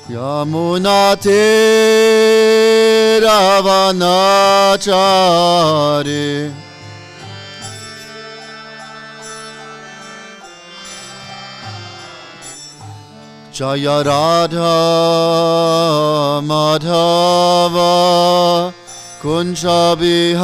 Yamunate Ravanachari Jaya Radha Madhava Kunja Bihari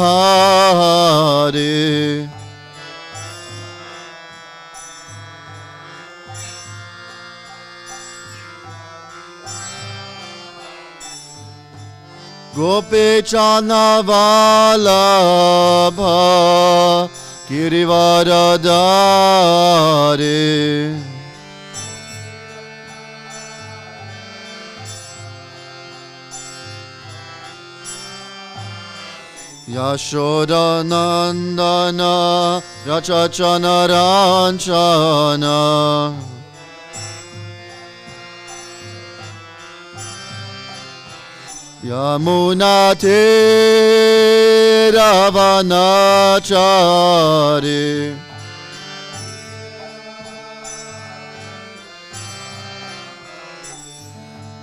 Gopi Chana Vallabha Girivaradari Yashoda Nandana Rachachana Ranchana Yamunate Ravanachari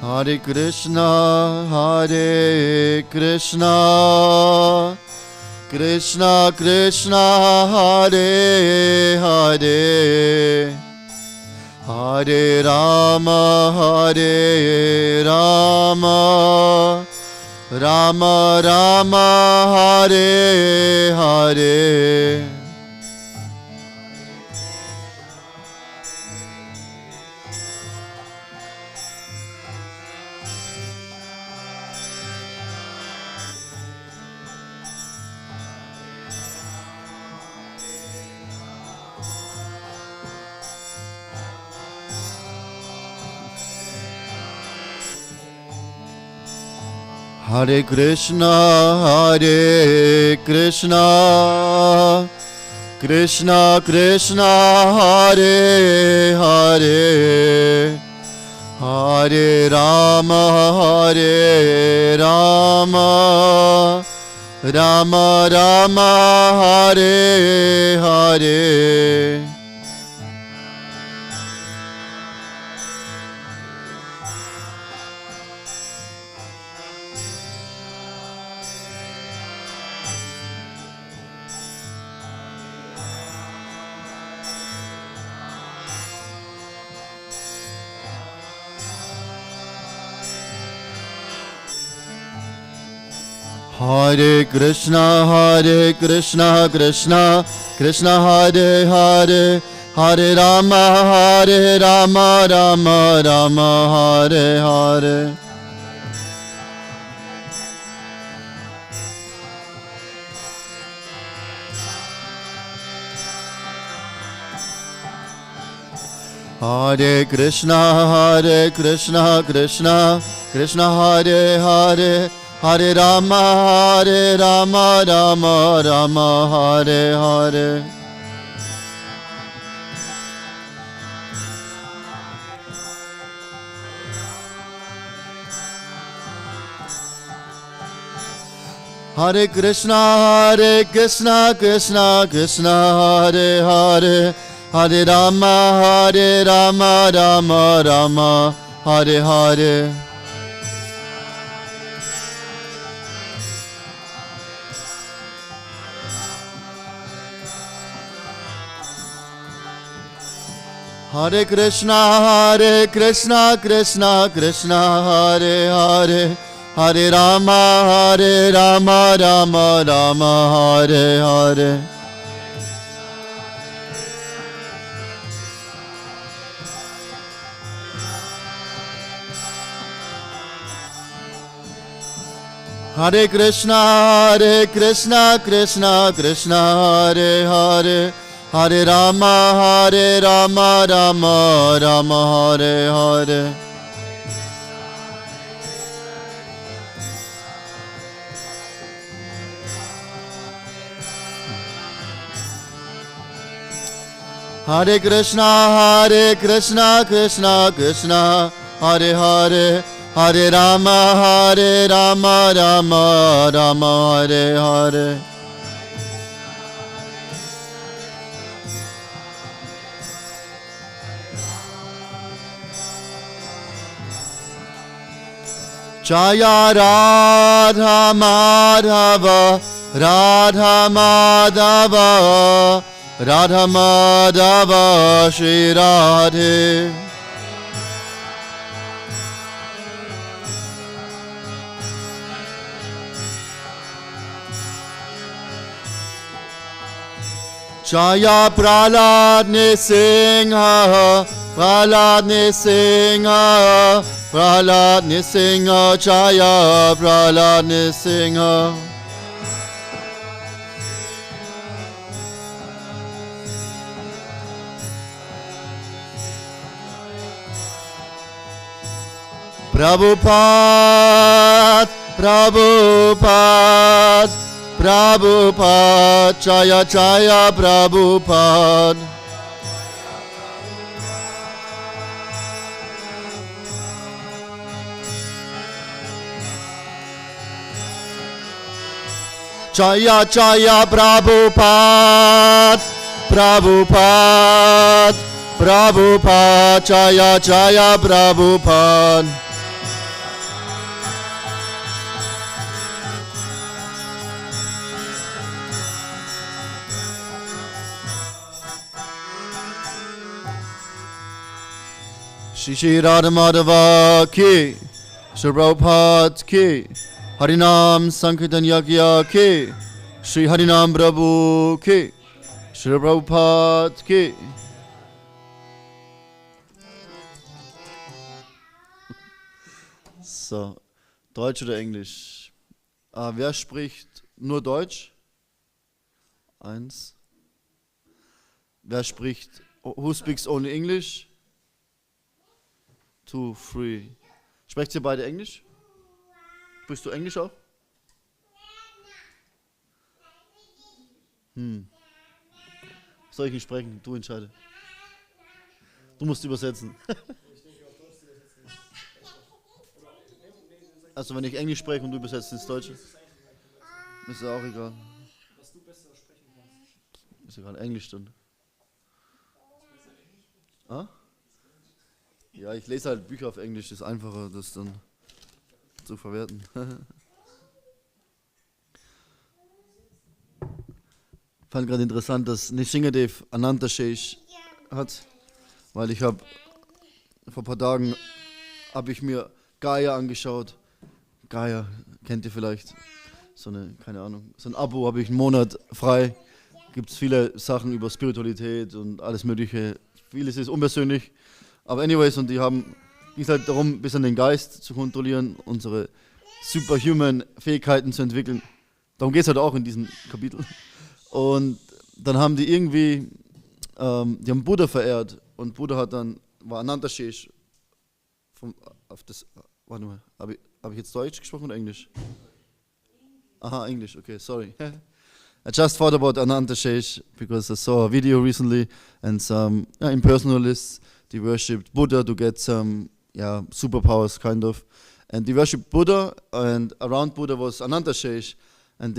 Hare Krishna, Hare Krishna, Krishna Krishna, Hare Hare, Hare Rama, Hare Rama, Rama Rama, Hare Hare. Hare Krishna, Hare Krishna, Krishna Krishna, Hare Hare, Hare Rama, Hare Rama, Rama Rama, Hare Hare. Hare Krishna, Hare Krishna, Krishna Krishna, Hare Hare, Hare Rama, Hare Rama, Rama Rama, Hare Hare. Hare Krishna, Hare Krishna, Krishna Krishna, Hare Hare, Hare Rama, Hare Rama, Rama Rama, Hare Hare. Hare Krishna, Hare Krishna, Krishna Krishna, Hare Hare, Hare Rama, Hare Rama, Rama Rama, Hare Hare. Hare Krishna, Hare Krishna, Krishna Krishna, Hare Hare, Hare Rama, Hare Rama, Rama Rama, Hare Hare. Hare Krishna, Hare Krishna, Krishna Krishna, Hare Hare, Hare Rama, Hare Rama, Rama Rama, Hare Hare. Hare Krishna, Hare Krishna, Krishna Krishna, Hare Hare, Hare Rama, Hare Rama, Rama Rama, Hare Hare. Jaya Radha Madhava, Radha Madhava, Radha Madhava, Shri Radhe. Jaya Prahlad Nisingha, Prahlad Nisingha, Prahlad Nisingha, Jaya Prahlad Nisingha. Prabhupada, Prabhupada, Prabhupada, Jaya Jaya Prabhupada. Jaya Jaya Prabhupada, Prabhupada, Prabhupada, Jaya Jaya Prabhupada. Shri Radha Madhava ki, Shri Prabhupada ki, Harinam Sankirtan Yagya ki, Shri Harinam Prabhu ki, Shri Prabhupada ki. So, Deutsch oder Englisch? Wer spricht nur Deutsch? 1. Wer spricht, who speaks only English? 2, 3. Sprecht ihr beide Englisch? Sprichst du Englisch auch? Soll ich nicht sprechen? Du entscheide. Du musst übersetzen. Also wenn ich Englisch spreche und du übersetzt ins Deutsche? Ist ja auch egal. Was du besser sprechen kannst. Ist egal, Englisch dann. Ah? Ja, ich lese halt Bücher auf Englisch, ist einfacher, das dann zu verwerten. Ich fand gerade interessant, dass Nishingadev Ananta Shesh hat, weil ich habe vor ein paar Tagen habe ich mir Gaia angeschaut. Gaia kennt ihr vielleicht, so eine, keine Ahnung, so ein Abo habe ich einen Monat frei. Gibt es viele Sachen über Spiritualität und alles Mögliche. Vieles ist unpersönlich. Aber anyways, und die haben, geht halt darum, ein bisschen den Geist zu kontrollieren, unsere superhuman Fähigkeiten zu entwickeln. Darum geht es halt auch in diesem Kapitel. Und dann haben die irgendwie, die haben Buddha verehrt. Und Buddha hat dann, war Ananta Shesh. Warte mal, habe ich jetzt Deutsch gesprochen oder Englisch? Aha, English, okay, sorry. I just thought about Ananta Shesh because I saw a video recently and some impersonalists. They worshipped Buddha to get some superpowers, kind of. And they worshipped Buddha, and around Buddha was Ananta Shesh. And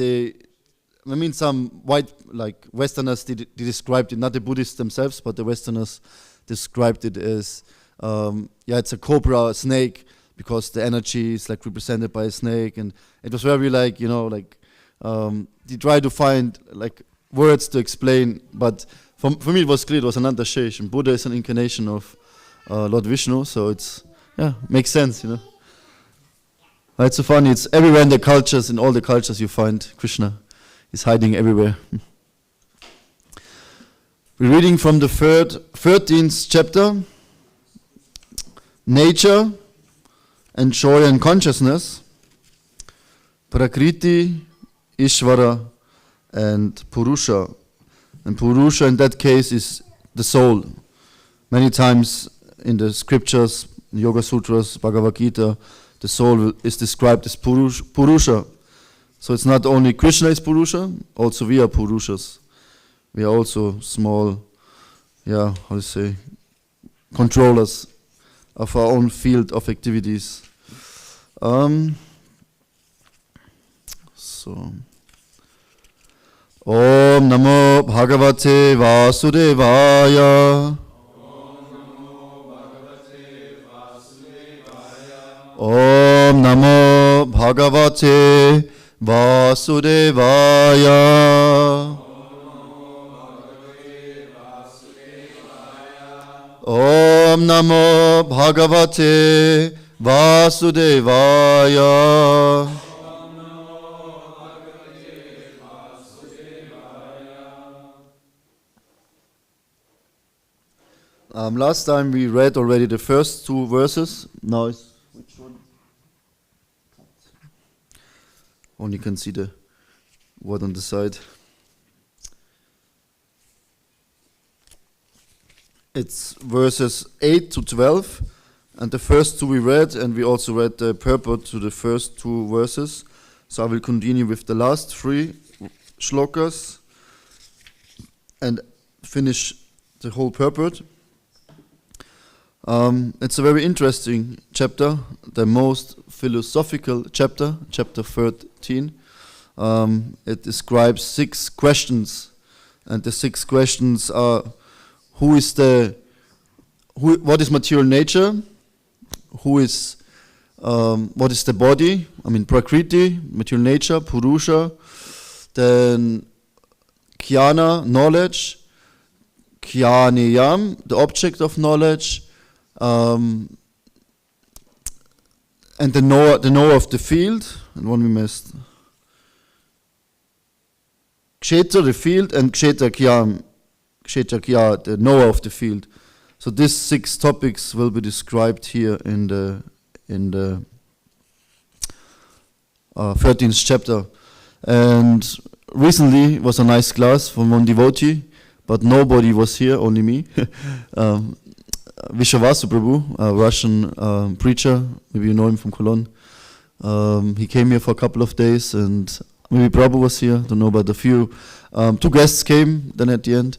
some white, like Westerners, they described it, not the Buddhists themselves, but the Westerners described it as, it's a cobra, a snake, because the energy is like represented by a snake. And it was very like, they tried to find like words to explain, but for me, it was clear it was Ananta Shesh, and Buddha is an incarnation of Lord Vishnu, so it's, makes sense, It's so funny, it's everywhere in the cultures, in all the cultures you find Krishna is hiding everywhere. We're reading from the 13th chapter, Nature and Joy and Consciousness, Prakriti, Ishvara, and Purusha. And Purusha in that case is the soul. Many times in the scriptures, in Yoga Sutras, Bhagavad Gita, the soul is described as Purusha. So it's not only Krishna is Purusha, also we are Purushas. We are also small, controllers of our own field of activities. Om Namo Bhagavate Vasudevaya. Om Namo Bhagavate Vasudevaya. Om Namo Bhagavate Vasudevaya. Last time we read already the first two verses. Now it's which one? Only can see the word on the side. It's verses 8 to 12, and the first two we read, and we also read the purport to the first two verses. So I will continue with the last three shlokas and finish the whole purport. It's a very interesting chapter, the most philosophical chapter, chapter 13. It describes 6 questions, and the 6 questions are: what is material nature? What is the body? I mean, Prakriti, material nature, Purusha. Then Jnana, knowledge. Jnaneyam, the object of knowledge. And the knower of the field, and one we missed. Kshetra, the field, and Kshetra Kya, the knower of the field. So these 6 topics will be described here in the 13th chapter. And recently was a nice class from one devotee, but nobody was here, only me. Vishwavasu Prabhu, a Russian preacher, maybe you know him from Cologne. He came here for a couple of days, and maybe Prabhu was here, don't know, but a few. 2 guests came then at the end.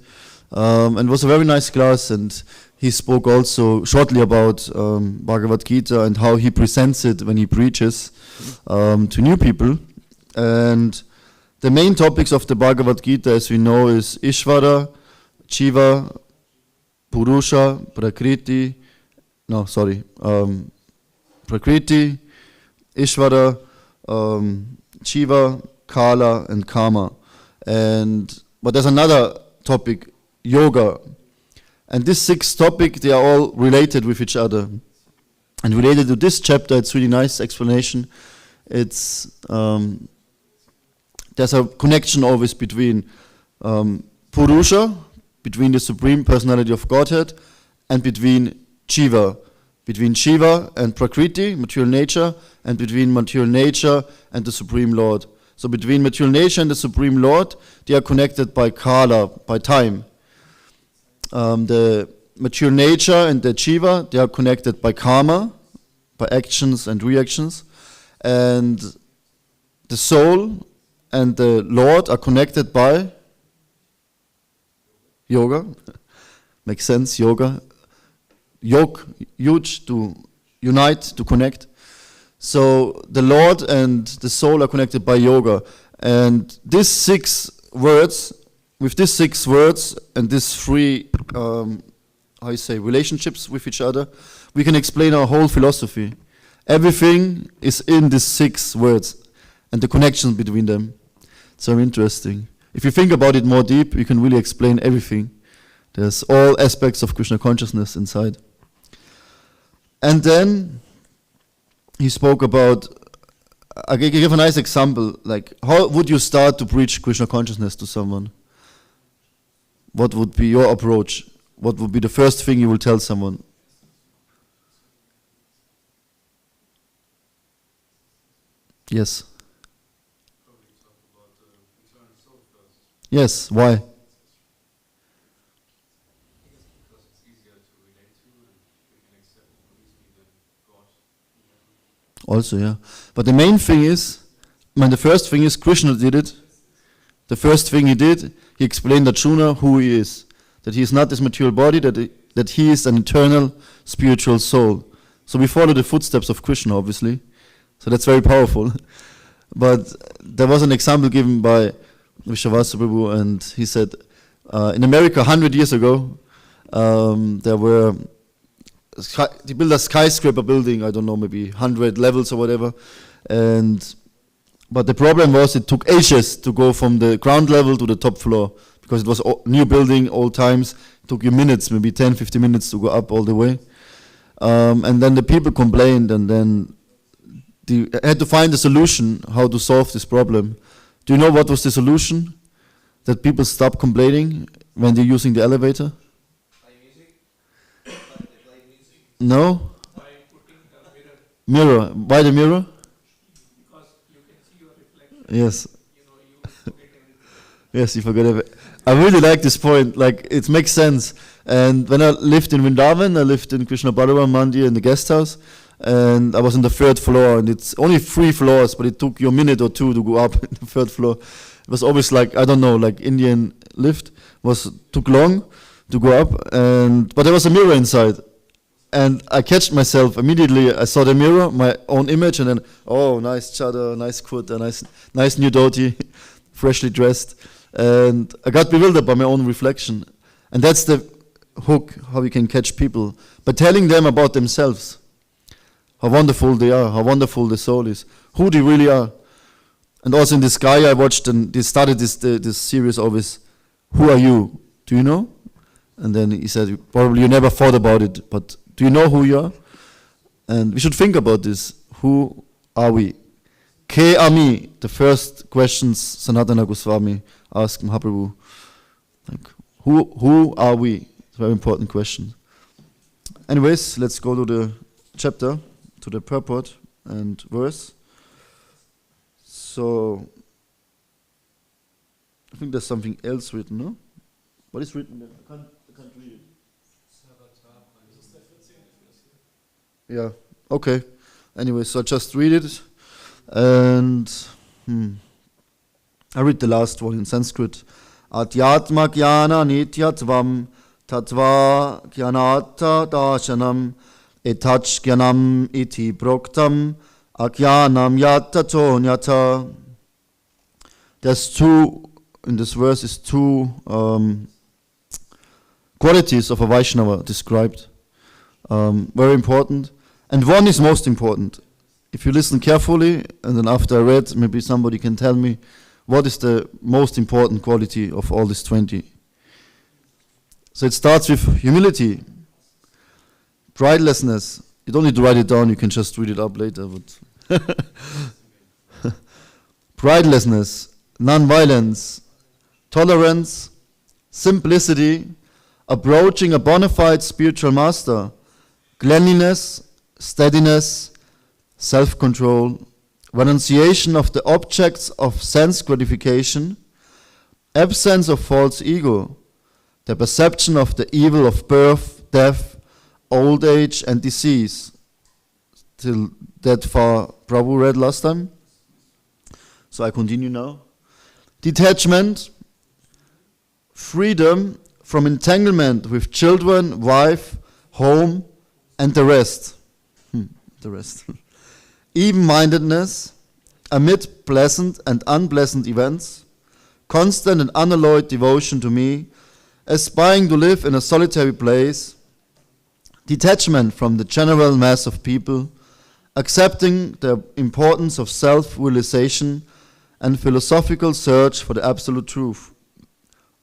And it was a very nice class, and he spoke also shortly about Bhagavad Gita and how he presents it when he preaches to new people. And the main topics of the Bhagavad Gita, as we know, is Ishvara, Jiva, Purusha, Prakriti, Prakriti, Ishvara, Jiva, Kala, and Karma. But there's another topic, Yoga. And these 6 topics, they are all related with each other. And related to this chapter, it's really nice explanation. It's there's a connection always between Purusha, between the Supreme Personality of Godhead, and between Jiva and Prakriti, material nature, and between material nature and the Supreme Lord. So between material nature and the Supreme Lord, they are connected by Kala, by time. The material nature and the Jiva, they are connected by karma, by actions and reactions. And the soul and the Lord are connected by yoga. Makes sense, yoga. Huge, to unite, to connect. So the Lord and the soul are connected by yoga. And these 6 words, with these 6 words and these 3, relationships with each other, we can explain our whole philosophy. Everything is in these 6 words and the connection between them. It's very interesting. If you think about it more deep, you can really explain everything. There's all aspects of Krishna consciousness inside. And then he spoke about, I give a nice example, like how would you start to preach Krishna consciousness to someone? What would be your approach? What would be the first thing you will tell someone? Yes. Probably talk about the eternal soul first. Yes, why? Because it's easier to relate to and we can accept it more easily than God. Also, yeah. But the main thing is, the first thing is Krishna did it. The first thing he did, he explained to Arjuna who he is. That he is not this material body, that he is an eternal spiritual soul. So we follow the footsteps of Krishna, obviously. So that's very powerful. But there was an example given by Vishwavasu Prabhu, and he said, in America 100 years ago, they built a skyscraper building, I don't know, maybe 100 levels or whatever, But the problem was it took ages to go from the ground level to the top floor because it was new building, old times. It took you minutes, maybe 10, 15 minutes to go up all the way. And then the people complained, and then they had to find a solution how to solve this problem. Do you know what was the solution? That people stop complaining when they're using the elevator? Play music? Like they play music? No? By putting a mirror, Mirror. Why the mirror? because you can see your reflection. Yes. You know, you forget everything. Yes, you forget it. I really like this point. Like, it makes sense. And when I lived in Vrindavan, I lived in Krishna Balaram Mandir in the guest house, and I was on the 3rd floor, and it's only 3 floors, but it took you a minute or two to go up in the 3rd floor. It was always like, I don't know, like Indian lift took long to go up, but there was a mirror inside. And I catched myself immediately. I saw the mirror, my own image, and then, oh, nice chadar, nice kurta, nice new dhoti, freshly dressed. And I got bewildered by my own reflection. And that's the hook, how we can catch people. By telling them about themselves, how wonderful they are, how wonderful the soul is, who they really are. And also in the sky I watched, and they started this series always, who are you? Do you know? And then he said, probably you never thought about it, but do you know who you are? And we should think about this. Who are we? Ke ami, the first questions Sanatana Goswami asked Mahaprabhu. Like, who are we? It's a very important question. Anyways, let's go to the chapter, to the purport and verse. So, I think there's something else written, no? What is written there? I can't read it. Yeah, okay. Anyway, so just read it. And I read the last one in Sanskrit. Atyatma jnana nityatvam tatva jnanata darshanam etach jnanam iti proktam ajnanam yatato nyata. There's in this verse is two qualities of a Vaishnava described. Very important. And one is most important. If you listen carefully, and then after I read, maybe somebody can tell me what is the most important quality of all these 20. So it starts with humility, pridelessness. You don't need to write it down, you can just read it up later. But pridelessness, non-violence, tolerance, simplicity, approaching a bona fide spiritual master, cleanliness, steadiness, self-control, renunciation of the objects of sense gratification, absence of false ego, the perception of the evil of birth, death, old age, and disease. Till that far Prabhu read last time. So I continue now. Detachment, freedom from entanglement with children, wife, home, and the rest. The rest. Even-mindedness amid pleasant and unpleasant events, constant and unalloyed devotion to me, aspiring to live in a solitary place, detachment from the general mass of people, accepting the importance of self-realization and philosophical search for the absolute truth.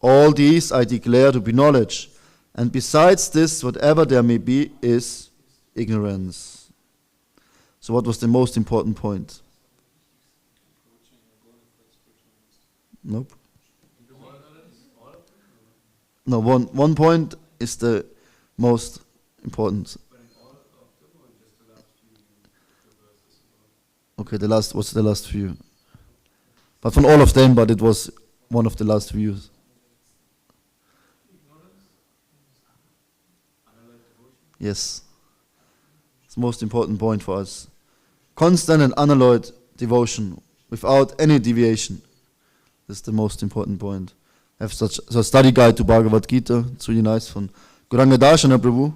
All these I declare to be knowledge, and besides this, whatever there may be is ignorance. So what was the most important point? Nope. No, one point is the most important. Okay, what's the last few? But from all of them, but it was one of the last views. Yes. It's the most important point for us. Constant and unalloyed devotion without any deviation. That's the most important point. I have such a study guide to Bhagavad Gita. It's really nice from Gauranga Darshana Prabhu.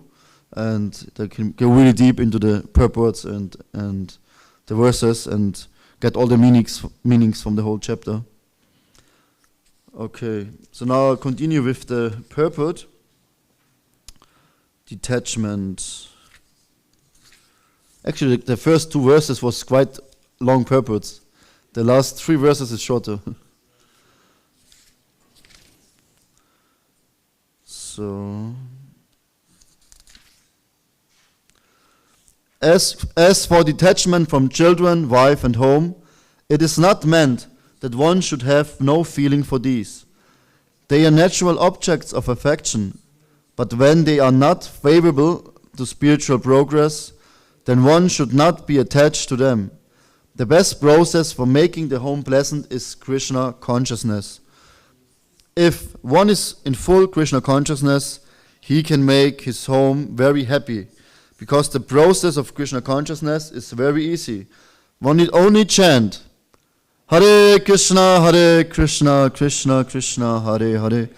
And they can go really deep into the purports and the verses and get all the meanings from the whole chapter. Okay, so now I'll continue with the purport. Detachment. Actually, the first two verses was quite long purport. The last 3 verses is shorter. So, as for detachment from children, wife, and home, it is not meant that one should have no feeling for these. They are natural objects of affection, but when they are not favorable to spiritual progress, then one should not be attached to them. The best process for making the home pleasant is Krishna consciousness. If one is in full Krishna consciousness, he can make his home very happy, because the process of Krishna consciousness is very easy. One need only chant Hare Krishna, Krishna Krishna, Hare Hare,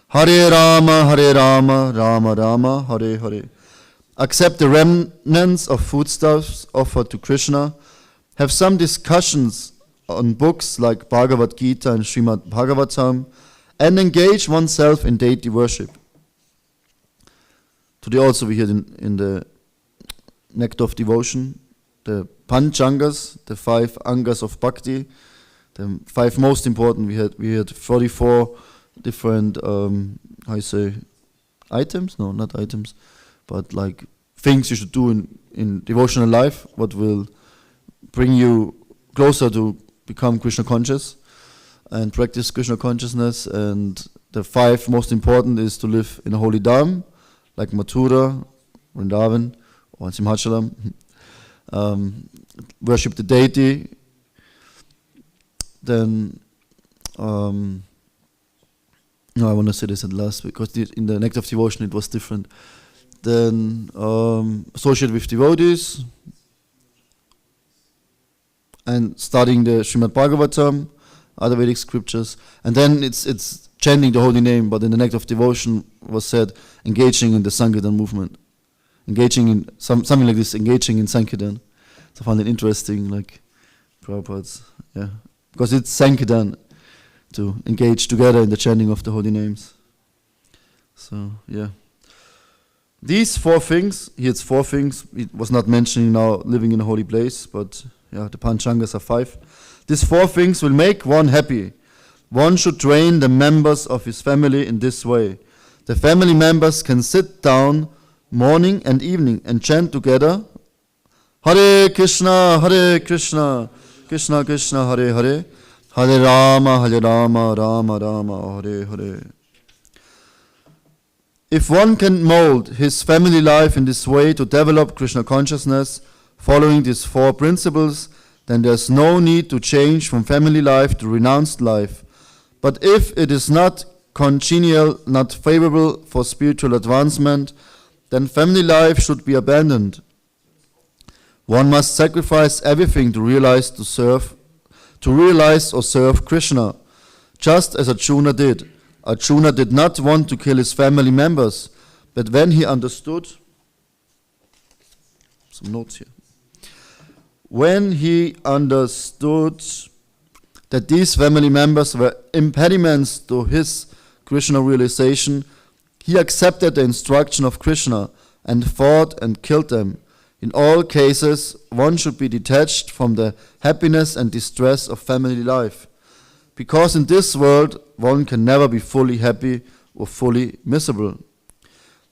Hare Rama, Rama Rama, Hare Hare. Accept the remnants of foodstuffs offered to Krishna. Have some discussions on books like Bhagavad Gita and Srimad Bhagavatam, and engage oneself in deity worship. Today also we heard in the Nectar of Devotion, the Panchangas, the 5 Angas of Bhakti, the 5 most important. We had 44 different, items? No, not items, but like things you should do in devotional life, what will bring you closer to become Krishna conscious and practice Krishna consciousness. And the 5 most important is to live in a holy dham, like Mathura, Vrindavan, or Simhachalam. Worship the deity. Then, no, I want to say this at last, because in the Nectar of Devotion it was different. Then, associate with devotees, and studying the Srimad Bhagavatam, other Vedic scriptures, and then it's chanting the holy name. But in the Nectar of Devotion was said engaging in the Sankirtan movement, engaging in something like this, engaging in Sankirtan. So I found it interesting, like Prabhupada's, because it's Sankirtan to engage together in the chanting of the holy names. So these 4 things, here it's 4 things. It was not mentioning now living in a holy place, but the Panchangas are 5. These 4 things will make one happy. One should train the members of his family in this way. The family members can sit down morning and evening and chant together Hare Krishna, Krishna Krishna, Hare Hare, Hare Rama, Rama Rama, Hare Hare. If one can mold his family life in this way to develop Krishna consciousness, following these 4 principles, then there's no need to change from family life to renounced life. But if it is not congenial, not favorable for spiritual advancement, then family life should be abandoned. One must sacrifice everything to realize or serve Krishna, just as Arjuna did. Arjuna did not want to kill his family members, but when he understood, some notes here, when he understood that these family members were impediments to his Krishna realization, he accepted the instruction of Krishna and fought and killed them. In all cases, one should be detached from the happiness and distress of family life, because in this world one can never be fully happy or fully miserable.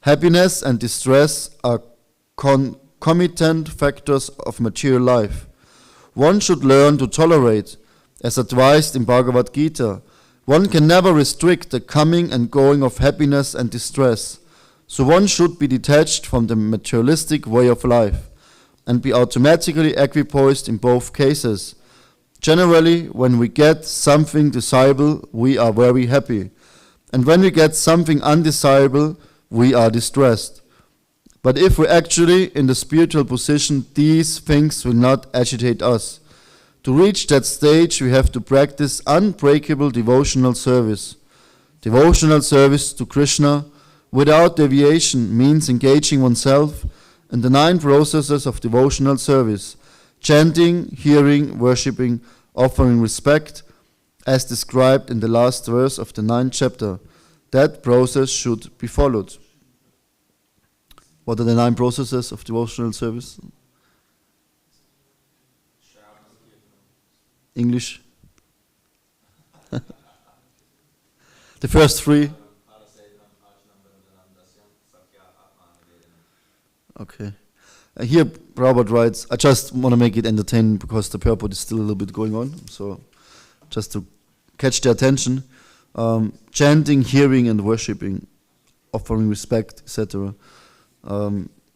Happiness and distress are concomitant factors of material life. One should learn to tolerate, as advised in Bhagavad Gita. One can never restrict the coming and going of happiness and distress. So one should be detached from the materialistic way of life and be automatically equipoised in both cases. Generally, when we get something desirable, we are very happy. And when we get something undesirable, we are distressed. But if we're actually in the spiritual position, these things will not agitate us. To reach that stage, we have to practice unbreakable devotional service. Devotional service to Krishna without deviation means engaging oneself in the 9 processes of devotional service: chanting, hearing, worshipping, offering respect, as described in the last verse of the 9th chapter. That process should be followed. What are the 9 processes of devotional service? English? The first three? Okay. Here, Robert writes, I just want to make it entertaining because the purport is still a little bit going on. So, just to catch their attention. Chanting, hearing, and worshipping, offering respect, etc.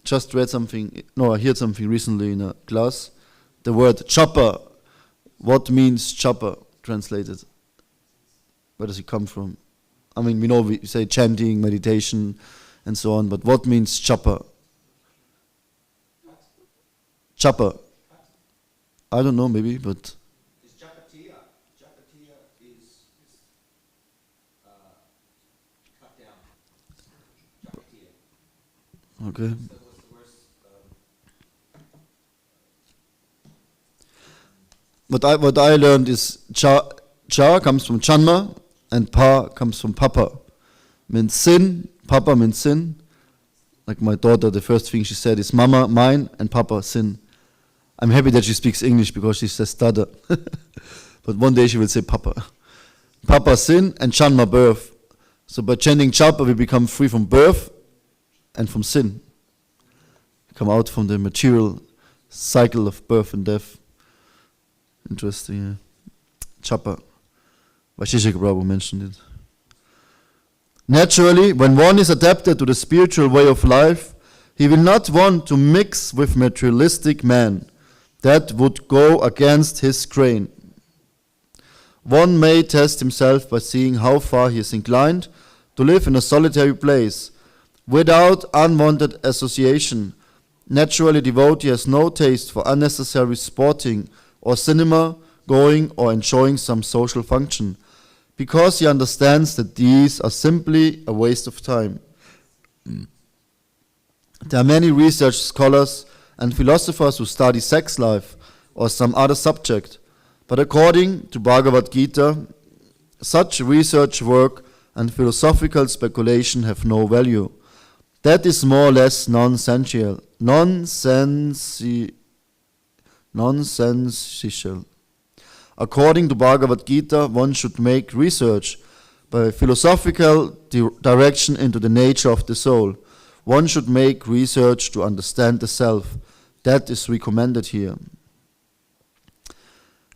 Just read something, I heard something recently in a class. The word chopper. What means chopper translated? Where does it come from? I mean, we say chanting, meditation, and so on, but what means chopper? Chopper. I don't know, maybe, but... It's Japatia. Japatia is cut down. Japatia. Okay. That was the worst. What I learned is cha comes from chanma and pa comes from papa. Means sin, papa means sin. Like my daughter, the first thing she said is mama, mine, and papa, sin. I'm happy that she speaks English because she says stutter. But one day she will say papa. Papa, sin, and chanma, birth. So by chanting chapa, we become free from birth and from sin. We come out from the material cycle of birth and death. Interesting, yeah. Chapa. Vashishika Prabhu mentioned it. Naturally, when one is adapted to the spiritual way of life, he will not want to mix with materialistic man. That would go against his grain. One may test himself by seeing how far he is inclined to live in a solitary place, without unwanted association. Naturally, devotee has no taste for unnecessary sporting or cinema, going or enjoying some social function, because he understands that these are simply a waste of time. There are many research scholars and philosophers who study sex life or some other subject, but according to Bhagavad Gita, such research work and philosophical speculation have no value. That is more or less nonsensical. According to Bhagavad Gita, one should make research by philosophical direction into the nature of the soul. One should make research to understand the self. That is recommended here.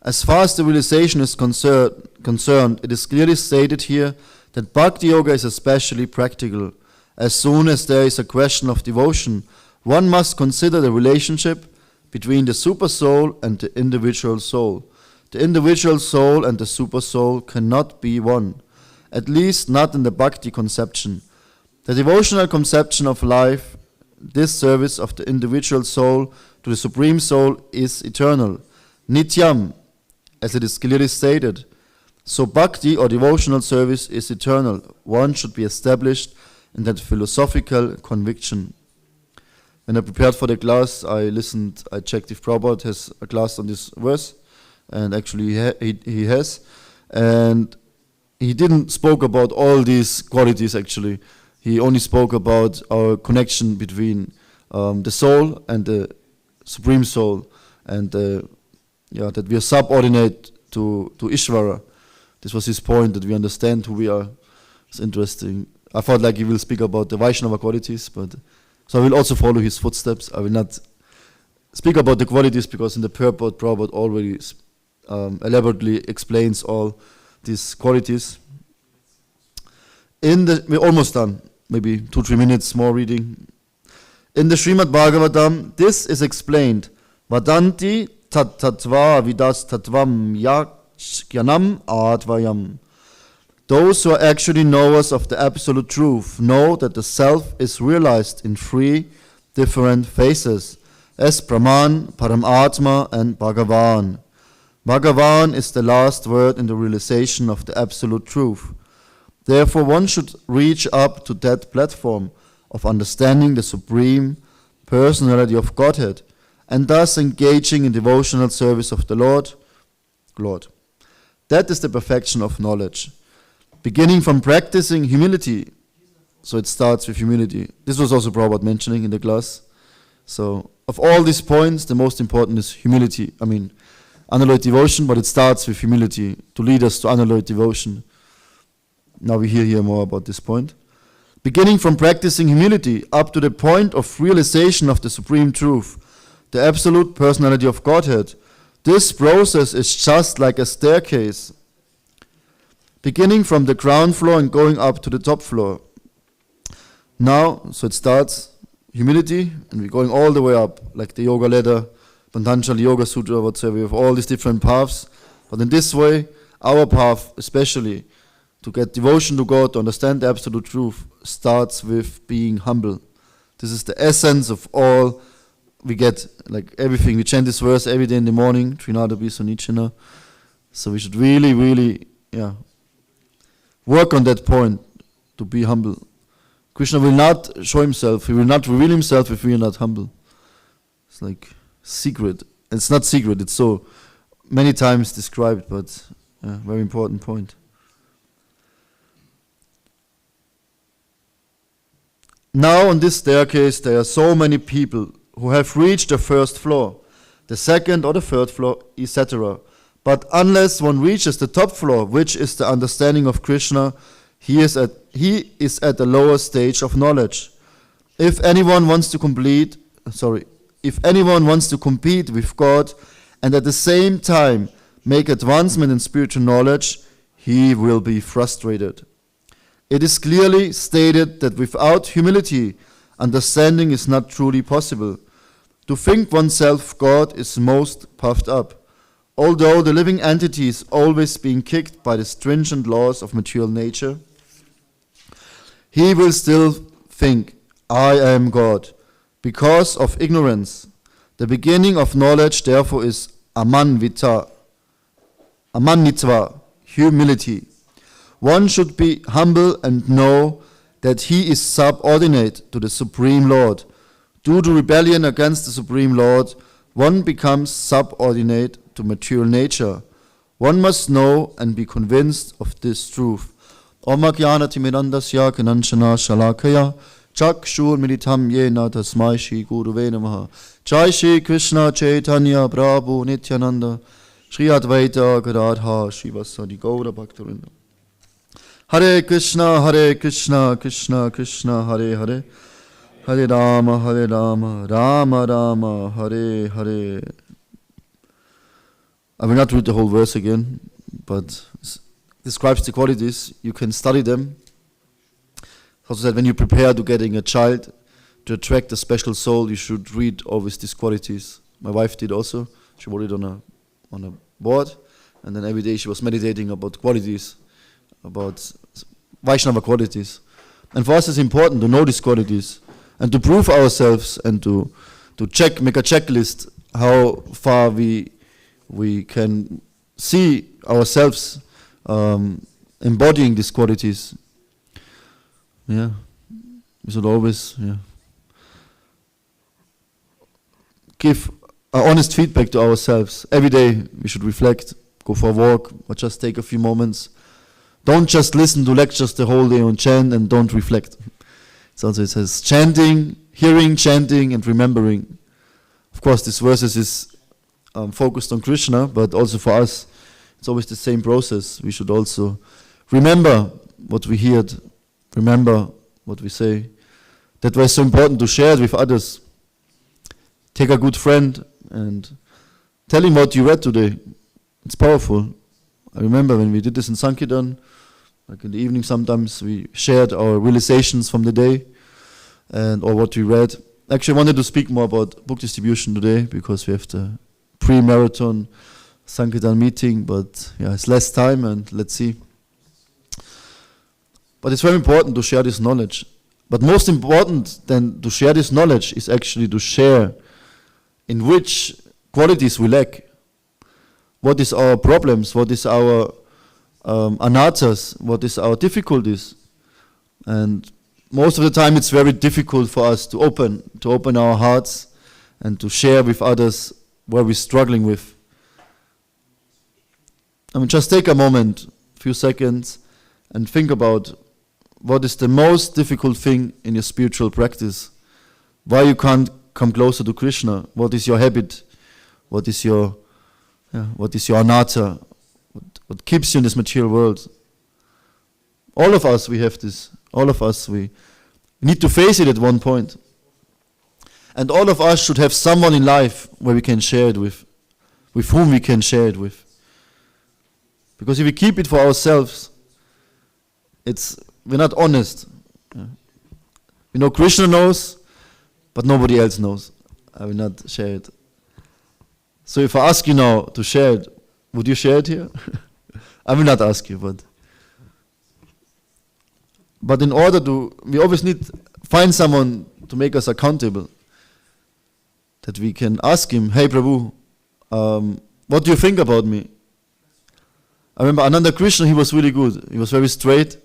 As far as the realization is concerned, it is clearly stated here that Bhakti Yoga is especially practical. As soon as there is a question of devotion, one must consider the relationship between the super soul and the individual soul. The individual soul and the super soul cannot be one, at least not in the Bhakti conception. The devotional conception of life, this service of the individual soul to the Supreme Soul, is eternal, nityam, as it is clearly stated. So bhakti or devotional service is eternal. One should be established in that philosophical conviction. When I prepared for the class, I checked if Prabhupada has a class on this verse, and actually he has. And he didn't spoke about all these qualities actually. He only spoke about our connection between the soul and the Supreme Soul, and that we are subordinate to Ishvara. This was his point, that we understand who we are. It's interesting. I thought like he will speak about the Vaishnava qualities, but so I will also follow his footsteps. I will not speak about the qualities because in the purport Prabhupada already elaborately explains all these qualities. We're almost done. Maybe 2-3 minutes more reading. In the Srimad Bhagavatam, this is explained. Vadanti tat tatva vidas tatvam yakyanam advayam. Those who are actually knowers of the absolute truth know that the self is realized in 3 different phases, as Brahman, Paramatma, and Bhagavan. Bhagavan is the last word in the realization of the absolute truth. Therefore, one should reach up to that platform of understanding the Supreme Personality of Godhead, and thus engaging in devotional service of the Lord. That is the perfection of knowledge. Beginning from practicing humility. So it starts with humility. This was also Prabhupada mentioning in the class. So of all these points, the most important is humility. I mean, unalloyed devotion, but it starts with humility to lead us to unalloyed devotion. Now we hear here more about this point. Beginning from practicing humility up to the point of realization of the supreme truth, the absolute personality of Godhead, this process is just like a staircase, beginning from the ground floor and going up to the top floor. Now, so it starts humility, and we're going all the way up, like the yoga ladder, Patanjali Yoga Sutra, whatsoever. We have all these different paths, but in this way, our path, especially to get devotion to God, to understand the absolute truth, starts with being humble. This is the essence of all we get, like everything. We chant this verse every day in the morning, Trinada Bisonichina. So we should really, really, work on that point, to be humble. Krishna will not show himself, he will not reveal himself if we are not humble. It's like secret. It's not secret, it's so many times described, but very important point. Now on this staircase there are so many people who have reached the first floor, the second or the third floor, etc. But unless one reaches the top floor, which is the understanding of Krishna, he is at the lower stage of knowledge. If anyone wants to compete with God and at the same time make advancement in spiritual knowledge, he will be frustrated. It is clearly stated that without humility, understanding is not truly possible. To think oneself God is most puffed up, although the living entity is always being kicked by the stringent laws of material nature. He will still think, I am God, because of ignorance. The beginning of knowledge, therefore, is amannitva, humility. One should be humble and know that he is subordinate to the Supreme Lord. Due to rebellion against the Supreme Lord, one becomes subordinate to material nature. One must know and be convinced of this truth. Om Ajnanati Mirandasya Kananchana Shalakaya Chakshur Militam Yena Tasmai Shri Guruve Namaha. Jai Shri Krishna Chaitanya Prabhu Nityananda Shri Advaita Gadadha Shri Vasadi Gaura Bhaktarinda. Hare Krishna, Krishna Krishna, Hare Hare, Hare Rama, Rama Rama, Hare Hare. I will not read the whole verse again, but it describes the qualities. You can study them. Also said, when you prepare to getting a child, to attract a special soul, you should read always these qualities. My wife did also. She wrote it on a board, and then every day she was meditating about qualities, about Vaishnava qualities. And for us it's important to know these qualities and to prove ourselves and to make a checklist how far we can see ourselves embodying these qualities. We should always give honest feedback to ourselves. Every day we should reflect, go for a walk, or just take a few moments. Don't just listen to lectures the whole day and chant and don't reflect. So it says chanting, hearing, chanting, and remembering. Of course, this verses is focused on Krishna, but also for us, it's always the same process. We should also remember what we heard, remember what we say. That was so important to share it with others. Take a good friend and tell him what you read today. It's powerful. I remember when we did this in Sankirtan, like in the evening sometimes we shared our realizations from the day or what we read. Actually I wanted to speak more about book distribution today because we have the pre-marathon Sankirtan meeting, but it's less time and let's see. But it's very important to share this knowledge. But most important than to share this knowledge is actually to share in which qualities we lack. What is our problems? What is our anatas? What is our difficulties? And most of the time it's very difficult for us to open our hearts and to share with others what we're struggling with. I mean, just take a moment, a few seconds, and think about what is the most difficult thing in your spiritual practice. Why you can't come closer to Krishna? What is your habit? What is your What is your anatta? What keeps you in this material world? All of us, we have this. All of us, we need to face it at one point. And all of us should have someone in life where we can share it with whom we can share it with. Because if we keep it for ourselves, we're not honest. We know Krishna knows, but nobody else knows. I will not share it. So if I ask you now to share it, would you share it here? I will not ask you, but in order we always need find someone to make us accountable. That we can ask him, hey Prabhu, what do you think about me? I remember Ananda Krishna, he was really good. He was very straight,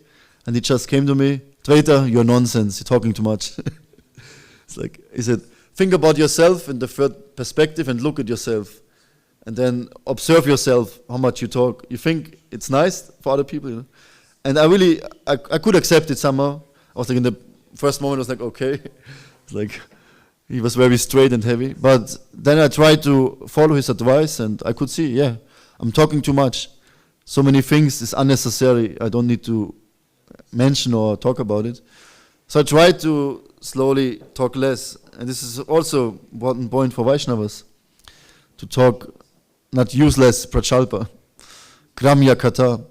and he just came to me, Advaita, you're nonsense, you're talking too much. It's like, he said, think about yourself in the third perspective and look at yourself. And then observe yourself, how much you talk. You think it's nice for other people, you know? And I could accept it somehow. I was like, in the first moment, I was like, okay. It's like, he was very straight and heavy. But then I tried to follow his advice, and I could see, yeah, I'm talking too much. So many things is unnecessary. I don't need to mention or talk about it. So I tried to slowly talk less. And this is also an important point for Vaishnavas. To talk not useless prachalpa, gramya katha.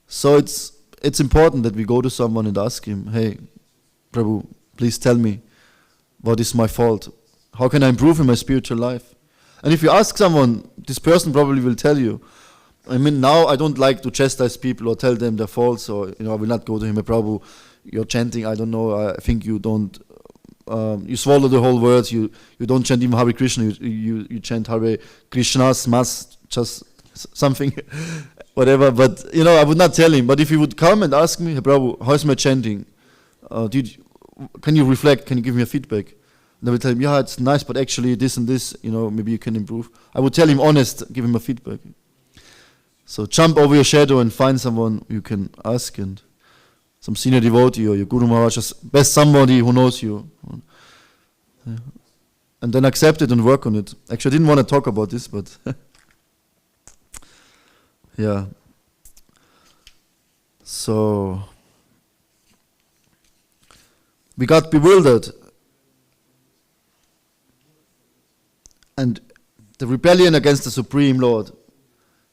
So it's important that we go to someone and ask him, hey, Prabhu, please tell me, what is my fault? How can I improve in my spiritual life? And if you ask someone, this person probably will tell you. I mean, now I don't like to chastise people or tell them their faults, or I will not go to him, Prabhu, you're chanting, I don't know, I think you don't, you swallow the whole words, you don't chant even Hare Krishna, you chant Hare Krishna's Mas, just something, whatever, but I would not tell him. But if he would come and ask me, hey Prabhu, how's my chanting? Can you reflect, can you give me a feedback? And I would tell him, yeah, it's nice, but actually this and this, maybe you can improve. I would tell him honest, give him a feedback. So jump over your shadow and find someone you can ask, and some senior devotee or your Guru Maharaj, best somebody who knows you. And then accept it and work on it. Actually, I didn't want to talk about this, but yeah. So we got bewildered. And the rebellion against the Supreme Lord,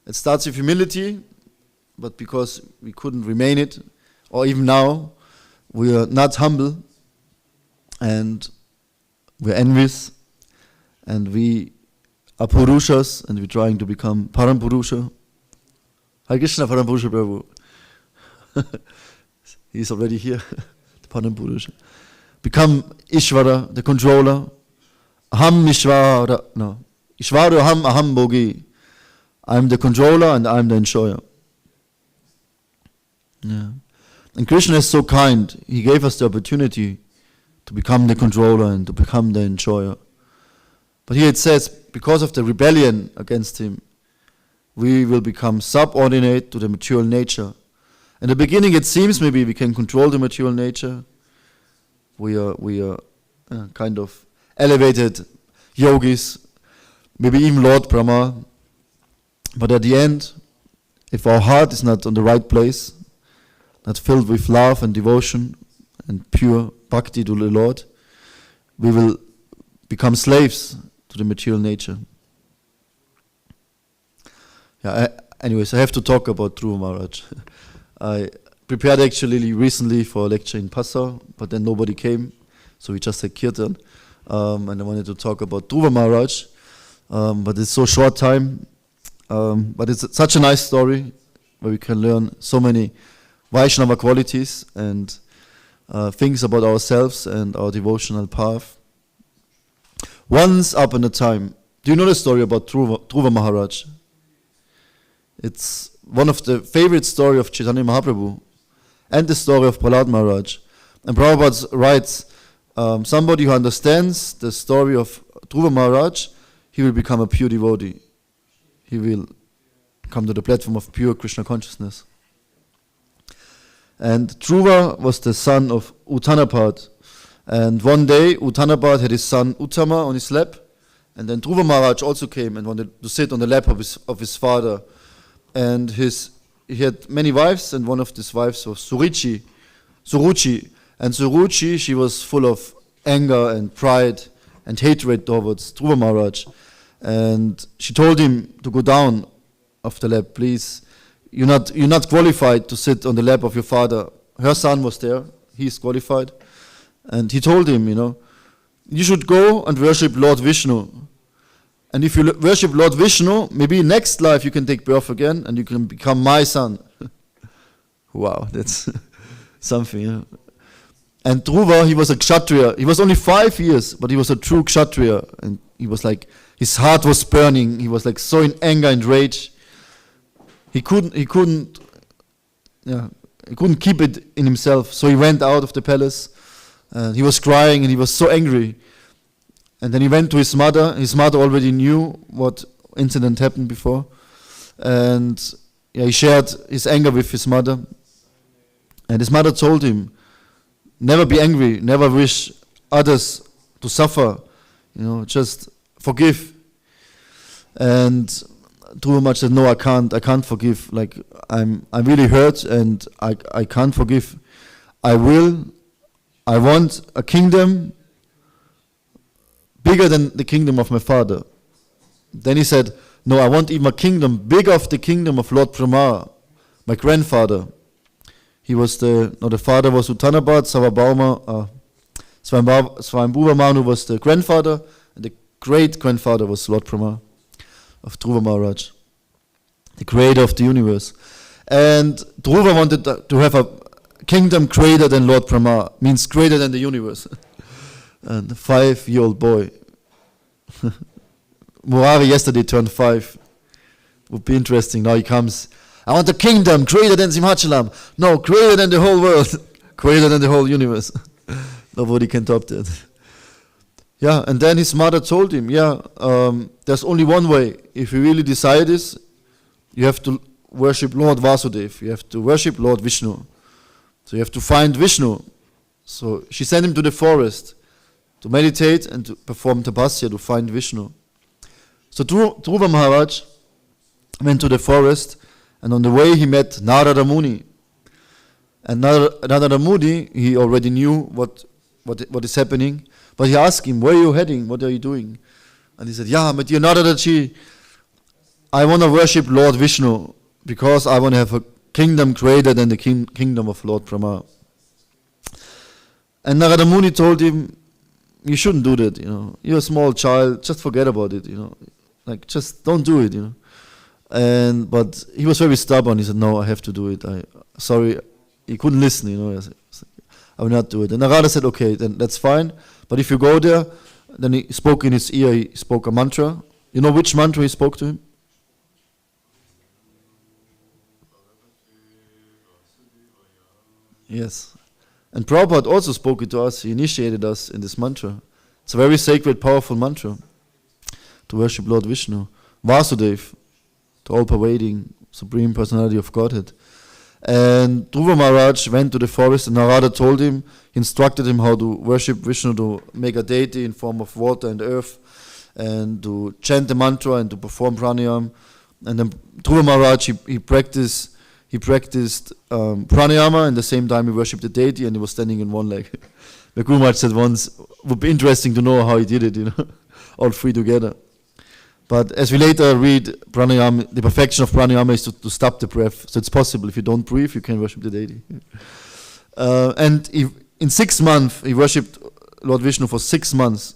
it starts with humility, but because we couldn't remain it, or even now, we are not humble, and we're envious, and we are Purushas, and we're trying to become Param Purusha. Hare Krishna, Param Purusha Prabhu. He's already here, the Param Purusha. Become Ishvara, the controller. Aham Ishvara, no. Ishvara Aham, Aham Bogi. I'm the controller and I'm the enjoyer. Yeah. And Krishna is so kind. He gave us the opportunity to become the controller and to become the enjoyer. But here it says, because of the rebellion against him, we will become subordinate to the material nature. In the beginning it seems maybe we can control the material nature. We are kind of elevated yogis, maybe even Lord Brahma. But at the end, if our heart is not on the right place, not filled with love and devotion and pure bhakti to the Lord, we will become slaves to the material nature. Anyways, I have to talk about Dhruva Maharaj. I prepared actually recently for a lecture in Passau, but then nobody came, so we just had Kirtan. And I wanted to talk about Dhruva Maharaj, but it's so short time. But it's such a nice story where we can learn so many Vaishnava qualities and things about ourselves and our devotional path. Once upon a time, do you know the story about Dhruva Maharaj? It's one of the favorite stories of Chaitanya Mahaprabhu and the story of Prahlad Maharaj. And Prabhupada writes, somebody who understands the story of Dhruva Maharaj, he will become a pure devotee. He will come to the platform of pure Krishna consciousness. And Dhruva was the son of Uttanapad. And one day, Uttanapad had his son Uttama on his lap, And then Dhruva Maharaj also came and wanted to sit on the lap of his father. And he had many wives, and one of these wives was Suruchi. And Suruchi, she was full of anger and pride and hatred towards Dhruva Maharaj. And she told him to go down off the lap, please. You're not qualified to sit on the lap of your father. Her son was there, he's qualified. And he told him, you should go and worship Lord Vishnu. And if you worship Lord Vishnu, maybe next life you can take birth again and you can become my son. Wow, that's something. And Dhruva, he was a kshatriya. He was only 5 years, but he was a true kshatriya. And he was like, his heart was burning. He was like so in anger and rage. He couldn't keep it in himself. So he went out of the palace. And he was crying and he was so angry. And then he went to his mother. His mother already knew what incident happened before. And he shared his anger with his mother. And his mother told him, never be angry, never wish others to suffer. Just forgive. And Dhruva Maharaj said, no, I can't forgive. Like, I'm really hurt and I can't forgive. I want a kingdom bigger than the kingdom of my father. Then he said, no, I want even a kingdom bigger of the kingdom of Lord Brahma, my grandfather. He was the father was Uttanabhat, Swayambhuva Manu was the grandfather, and the great-grandfather was Lord Brahma of Dhruva Maharaj, the creator of the universe. And Dhruva wanted to have a kingdom greater than Lord Brahma, means greater than the universe. And a 5-year-old boy. Murari yesterday turned 5. Would be interesting. Now he comes, I want a kingdom greater than Simhachalam. No, greater than the whole world. Greater than the whole universe. Nobody can top that. Yeah, and then his mother told him, there's only one way. If you really desire this, you have to worship Lord Vasudev. You have to worship Lord Vishnu. So you have to find Vishnu. So she sent him to the forest to meditate and to perform tapasya to find Vishnu. So Dhruva Maharaj went to the forest, and on the way he met Narada Muni. And Narada Muni, he already knew what is happening, but he asked him, where are you heading? What are you doing? And he said, my dear Narada Ji, I want to worship Lord Vishnu because I want to have a kingdom greater than the kingdom of Lord Brahma. And Narada Muni told him, you shouldn't do that, You're a small child, just forget about it, Like, just don't do it, But he was very stubborn. He said, no, I have to do it. Sorry, he couldn't listen, I will not do it. And Narada said, okay, then that's fine. But if you go there, then he spoke in his ear, he spoke a mantra. You know which mantra he spoke to him? Yes. And Prabhupada also spoke it to us. He initiated us in this mantra. It's a very sacred, powerful mantra to worship Lord Vishnu. Vasudev, the all-pervading Supreme Personality of Godhead. And Dhruva Maharaj went to the forest, and Narada told him, he instructed him how to worship Vishnu, to make a deity in form of water and earth, and to chant the mantra and to perform pranayama. And then Dhruva Maharaj, he practiced pranayama, and at the same time he worshipped the deity, and he was standing in one leg. The Guru Maharaj said once, would be interesting to know how he did it, all three together. But as we later read, pranayama, the perfection of pranayama is to stop the breath. So it's possible. If you don't breathe, you can worship the deity. In 6 months, he worshipped Lord Vishnu for 6 months.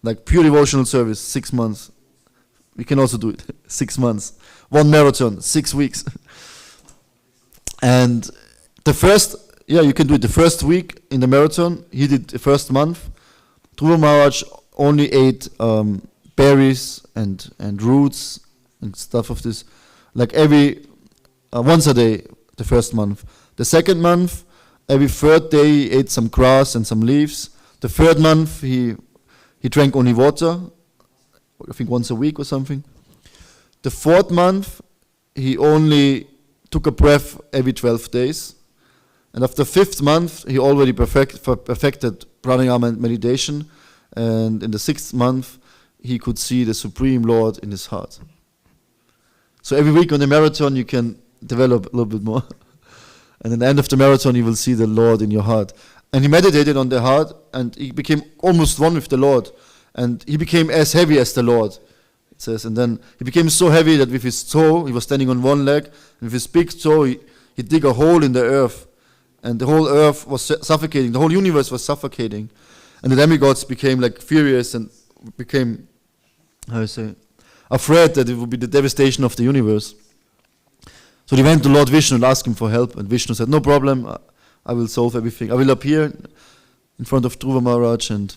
Like pure devotional service, 6 months. We can also do it, 6 months. 1 marathon, 6 weeks. And you can do it the first week in the marathon. He did the first month. Dhruva Maharaj only ate berries and roots and stuff of this, like once a day, the first month. The second month, every third day he ate some grass and some leaves. The third month he drank only water, I think once a week or something. The fourth month he only took a breath every 12 days. And after 5th month he already perfected pranayama and meditation. And in the 6th month he could see the Supreme Lord in his heart. So every week on the marathon you can develop a little bit more. And at the end of the marathon you will see the Lord in your heart. And he meditated on the heart, and he became almost one with the Lord. And he became as heavy as the Lord, it says. And then he became so heavy that with his toe, he was standing on one leg, and with his big toe he dig a hole in the earth. And the whole earth was suffocating, the whole universe was suffocating. And the demigods became like furious and became, afraid that it would be the devastation of the universe. So they went to Lord Vishnu and asked him for help, and Vishnu said, no problem, I will solve everything. I will appear in front of Dhruva Maharaj. And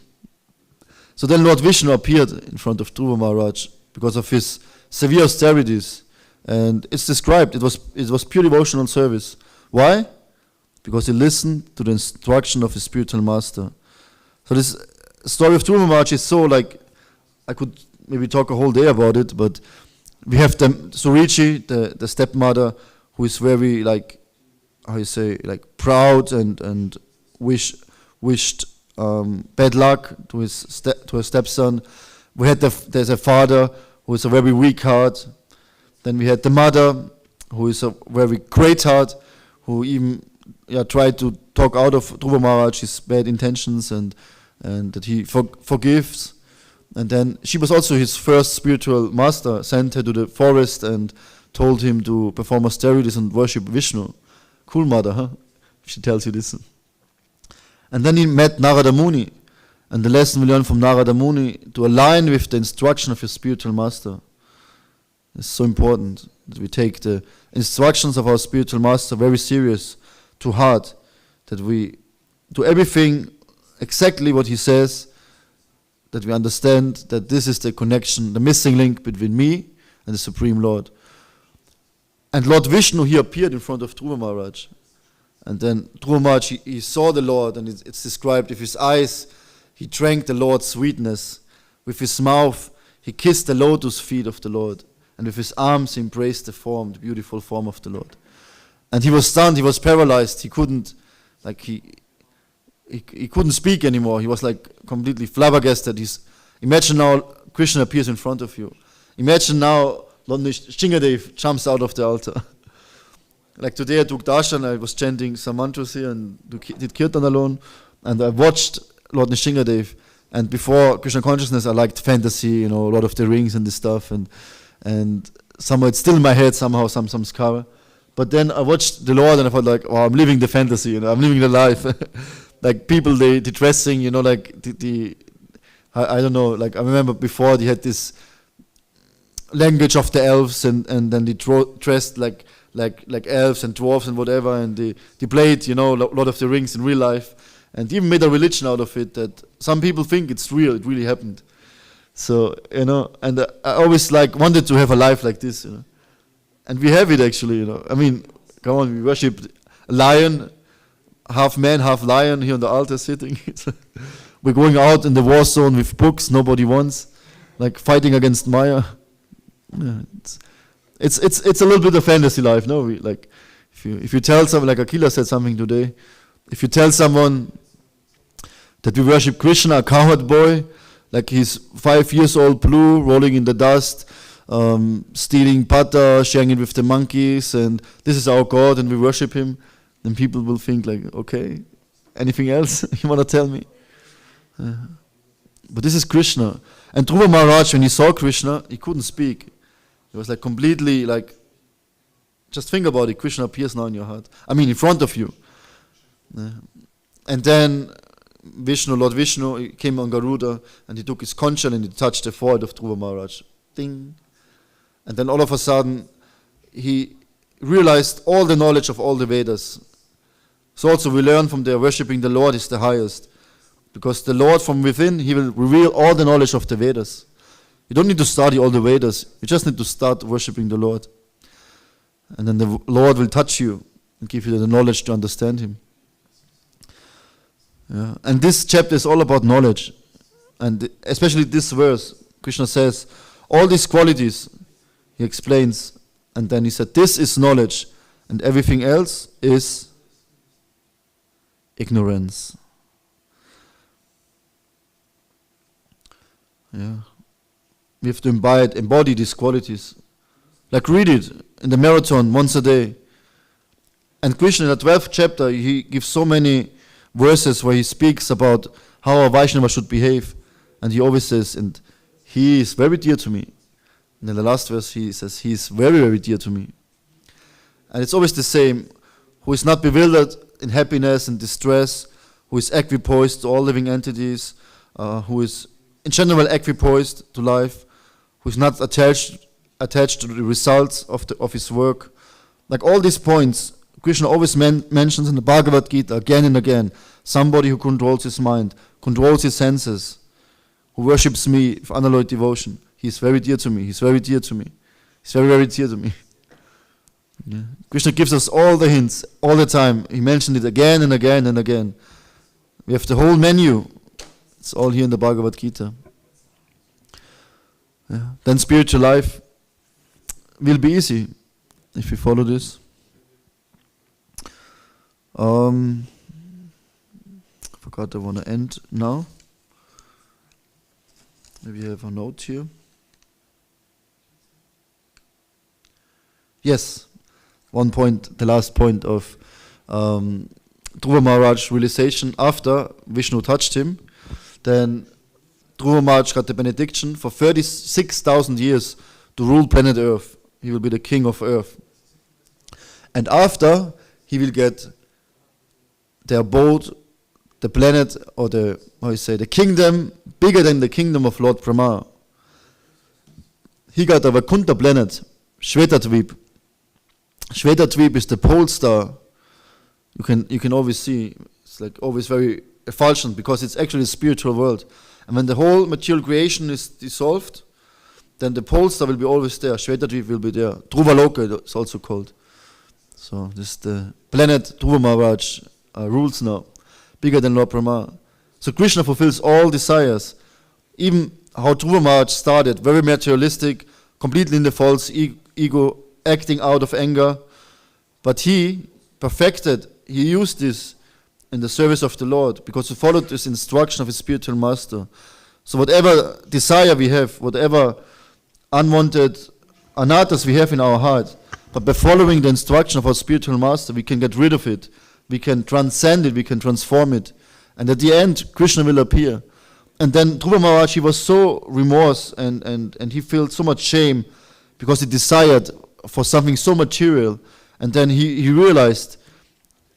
so then Lord Vishnu appeared in front of Dhruva Maharaj because of his severe austerities. And it's described, it was pure devotional service. Why? Because he listened to the instruction of his spiritual master. So this story of Dhruva Maharaj is so like, I could maybe talk a whole day about it, but we have Surichi, the stepmother, who is very like, proud and wished bad luck to her stepson. We had there's a father who is a very weak heart. Then we had the mother, who is a very great heart, who even tried to talk out of Dhruva Maharaj's bad intentions and that he forgives. And then she was also his first spiritual master, sent her to the forest and told him to perform austerities and worship Vishnu. Cool mother, huh? If she tells you this. And then he met Narada Muni. And the lesson we learned from Narada Muni, to align with the instruction of your spiritual master. It's so important that we take the instructions of our spiritual master very serious, to heart, that we do everything exactly what he says, that we understand that this is the connection, the missing link between me and the Supreme Lord. And Lord Vishnu, he appeared in front of Dhruva Maharaj. And then Dhruva Maharaj, he saw the Lord, and it's described, with his eyes, he drank the Lord's sweetness. With his mouth, he kissed the lotus feet of the Lord. And with his arms, he embraced the beautiful form of the Lord. And he was stunned, he was paralyzed, he couldn't speak anymore. He was like completely flabbergasted. Imagine now Krishna appears in front of you. Imagine now Lord Shingadev jumps out of the altar. Like today I took darshan, I was chanting some mantras here and did kirtan alone, and I watched Lord Nishingadev. And before Krishna consciousness, I liked fantasy, Lord of the Rings and this stuff, and somehow it's still in my head somehow, some skara. But then I watched the Lord and I thought like, wow, I'm living the fantasy, I'm living the life. Like people, they dressing, like I don't know, like I remember before they had this language of the elves, and then they dressed like elves and dwarves and whatever, and they played, Lord of the Rings in real life, and even made a religion out of it, that some people think it's real, it really happened. So, and I always wanted to have a life like this, and we have it actually, I mean, come on, we worship a lion, half man, half lion here on the altar sitting. We're going out in the war zone with books nobody wants, like fighting against Maya. Yeah, it's a little bit of fantasy life, no? If you tell someone, like Akila said something today, if you tell someone that we worship Krishna, a cowherd boy, like he's 5 years old, blue, rolling in the dust, stealing butter, sharing it with the monkeys, and this is our God and we worship him, then people will think like, okay, anything else you want to tell me? But this is Krishna. And Dhruva Maharaj, when he saw Krishna, he couldn't speak. He was like completely like, just think about it, Krishna appears now in your heart. I mean, in front of you. And then Lord Vishnu, he came on Garuda, and he took his conch and he touched the forehead of Dhruva Maharaj. Ding. And then all of a sudden, he realized all the knowledge of all the Vedas. So also we learn from there, worshipping the Lord is the highest. Because the Lord from within, he will reveal all the knowledge of the Vedas. You don't need to study all the Vedas. You just need to start worshipping the Lord. And then the Lord will touch you and give you the knowledge to understand him. Yeah. And this chapter is all about knowledge. And especially this verse, Krishna says, all these qualities, he explains, and then he said, this is knowledge, and everything else is ignorance. Yeah. We have to embody these qualities. Like read it in the marathon once a day. And Krishna in the 12th chapter, he gives so many verses where he speaks about how a Vaishnava should behave. And he always says, and he is very dear to me. And in the last verse he says, he is very, very dear to me. And it's always the same, who is not bewildered in happiness and distress, who is equipoised to all living entities, who is in general equipoised to life, who is not attached to the results of his work. Like all these points, Krishna always mentions in the Bhagavad Gita again and again, somebody who controls his mind, controls his senses, who worships me with unalloyed devotion. He is very dear to me, he's very dear to me. He's very, very dear to me. Yeah. Krishna gives us all the hints, all the time. He mentioned it again and again and again. We have the whole menu. It's all here in the Bhagavad Gita. Yeah. Then spiritual life will be easy if we follow this. Forgot I want to end now. Maybe I have a note here. Yes, one point, the last point of Dhruva Maharaj's realization after Vishnu touched him. Then Dhruva Maharaj got the benediction for 36,000 years to rule planet Earth. He will be the king of Earth. And after, he will get the abode, the planet, or the kingdom, bigger than the kingdom of Lord Brahma. He got a Vaikuntha planet, Shvetadvip. Shvetadvip is the pole star. You can always see, it's like always very effulgent because it's actually a spiritual world. And when the whole material creation is dissolved, then the pole star will be always there. Shvetadvip will be there. Dhruvaloka it's also called. So this is the planet Dhruva Maharaj rules now, bigger than Lord Brahma. So Krishna fulfills all desires. Even how Dhruva Maharaj started, very materialistic, completely in the false ego, acting out of anger. But he perfected, he used this in the service of the Lord because he followed this instruction of his spiritual master. So whatever desire we have, whatever unwanted anatas we have in our heart, but by following the instruction of our spiritual master, we can get rid of it. We can transcend it, we can transform it. And at the end, Krishna will appear. And then Dhruva Maharaj, he was so remorse and he felt so much shame because he desired for something so material. And then he realized,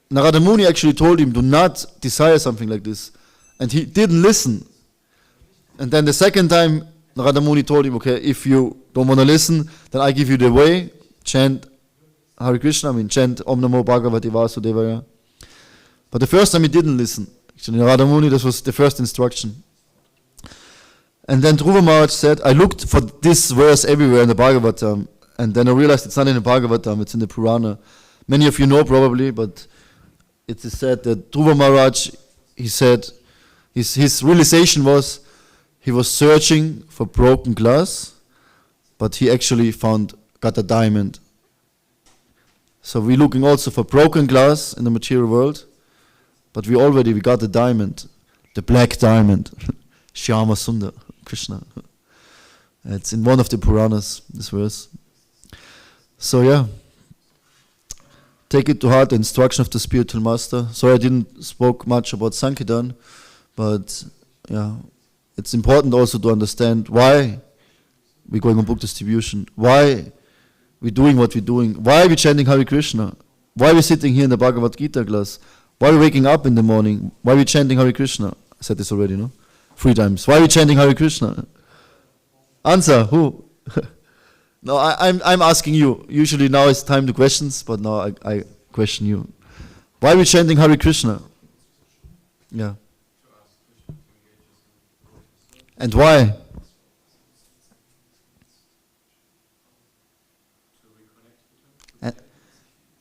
Narada Muni actually told him, do not desire something like this. And he didn't listen. And then the second time, Narada Muni told him, okay, if you don't want to listen, then I give you the way, chant Hare Krishna, chant Om Namo Bhagavate Vasudevaya. But the first time he didn't listen. Actually, Narada Muni, this was the first instruction. And then Dhruva Maharaj said, I looked for this verse everywhere in the Bhagavatam, and then I realized it's not in the Bhagavatam, it's in the Purana. Many of you know probably, but it is said that Dhruva Maharaj, he said, his realization was, he was searching for broken glass, but he actually got a diamond. So we're looking also for broken glass in the material world, but we got the diamond, the black diamond, Shyama Sundar, Krishna. It's in one of the Puranas, this verse. So yeah, take it to heart, the instruction of the spiritual master. Sorry I didn't spoke much about Sankirtan, but yeah, it's important also to understand why we're going on book distribution, why we're doing what we're doing, why are we chanting Hare Krishna, why are we sitting here in the Bhagavad Gita class, why are we waking up in the morning, why are we chanting Hare Krishna? I said this already, no? 3 times. Why are we chanting Hare Krishna? Answer, who? No, I'm asking you. Usually now it's time to questions, but now I question you. Why are we chanting Hare Krishna? Yeah. And why?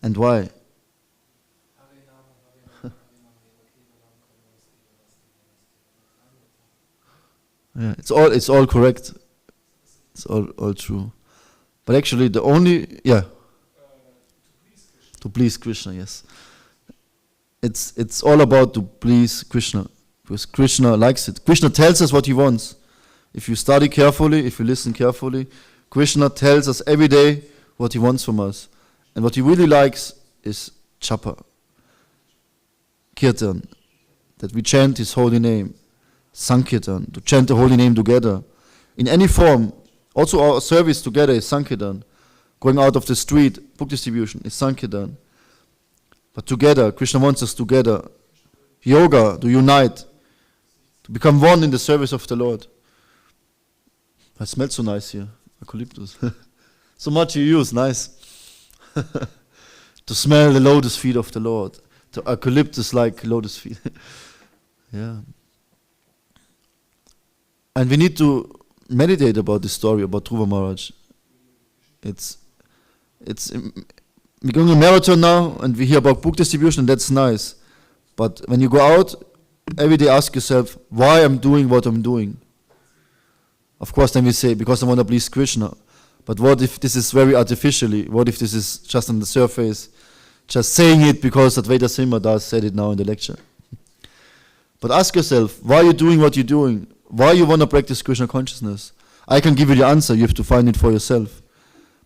And why? Yeah, it's all correct. It's all true. But actually the only to please Krishna, yes. It's all about to please Krishna. Because Krishna likes it. Krishna tells us what he wants. If you study carefully, if you listen carefully, Krishna tells us every day what he wants from us. And what he really likes is japa, kirtan, that we chant his holy name, sankirtan, to chant the holy name together. In any form, also our service together is sankirtan. Going out of the street, book distribution is sankirtan. But together, Krishna wants us together. Yoga, to unite, to become one in the service of the Lord. It smells so nice here, eucalyptus. So much you use, nice. To smell the lotus feet of the Lord. The eucalyptus like lotus feet. Yeah. And we need to meditate about this story about Dhruva Maharaj. We're going a marathon now and we hear about book distribution, that's nice. But when you go out, every day ask yourself, why I'm doing what I'm doing? Of course then we say, because I want to please Krishna. But what if this is very artificially? What if this is just on the surface? Just saying it because Advaita Simha said it now in the lecture. But ask yourself, why are you doing what you're doing? Why you want to practice Krishna consciousness? I can give you the answer, you have to find it for yourself.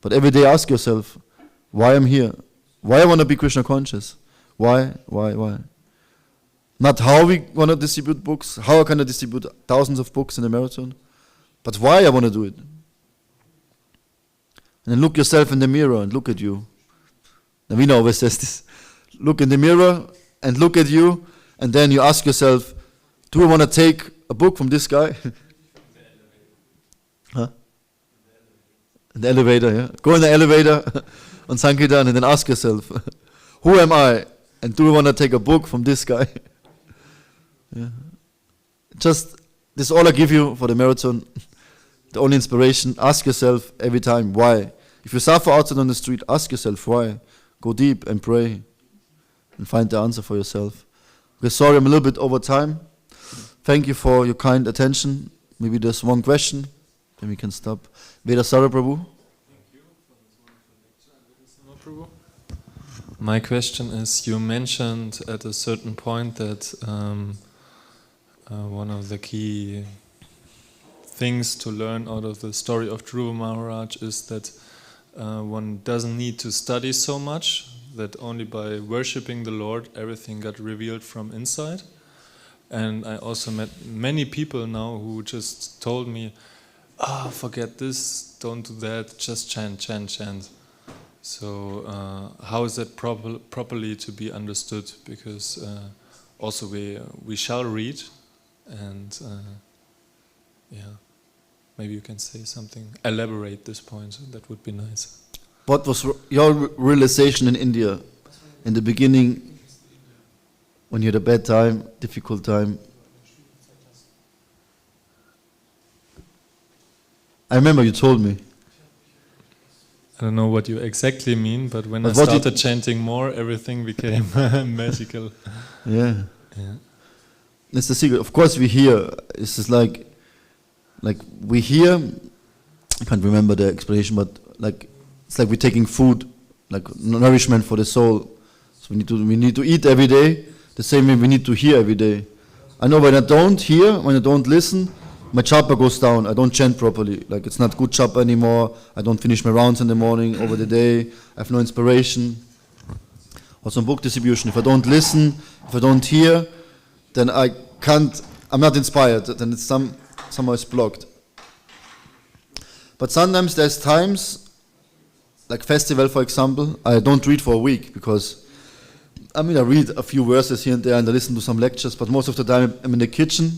But every day ask yourself, why I'm here? Why I want to be Krishna conscious? Why? Not how we want to distribute books, how I can distribute thousands of books in a marathon, but why I want to do it. And then look yourself in the mirror and look at you. Navina always says this. Look in the mirror and look at you, and then you ask yourself, do I want to take a book from this guy? Huh? In the elevator, yeah. Go in the elevator on Sankirtan and then ask yourself, who am I? And do I want to take a book from this guy? Yeah. Just, this is all I give you for the marathon. The only inspiration, ask yourself every time, why? If you suffer outside on the street, ask yourself why. Go deep and pray and find the answer for yourself. Okay, sorry, I'm a little bit over time. Thank you for your kind attention. Maybe there's one question, then we can stop. Veda Sara Prabhu. Thank you for this wonderful lecture. Simha Prabhu. My question is, you mentioned at a certain point that one of the key things to learn out of the story of Dhruva Maharaj is that one doesn't need to study so much, that only by worshipping the Lord everything got revealed from inside. And I also met many people now who just told me, forget this, don't do that, just chant, chant, chant. So how is that properly to be understood? Because also we shall read, and maybe you can say something, elaborate this point, that would be nice. What was your realization in India in the beginning when you had a bad time, difficult time? I remember you told me. I don't know what you exactly mean, but when I started chanting more, everything became magical. Yeah. That's the secret. Of course we hear, it's just like we hear, I can't remember the explanation, but it's like we're taking food, like nourishment for the soul. So we need to eat every day, the same way we need to hear every day. I know when I don't hear, when I don't listen, my japa goes down. I don't chant properly. Like it's not good japa anymore. I don't finish my rounds in the morning, over the day. I have no inspiration. Also in book distribution, if I don't listen, if I don't hear, then I'm not inspired. Then it's somehow it's blocked. But sometimes there's times, like festival for example, I don't read for a week because, I read a few verses here and there and I listen to some lectures, but most of the time I'm in the kitchen.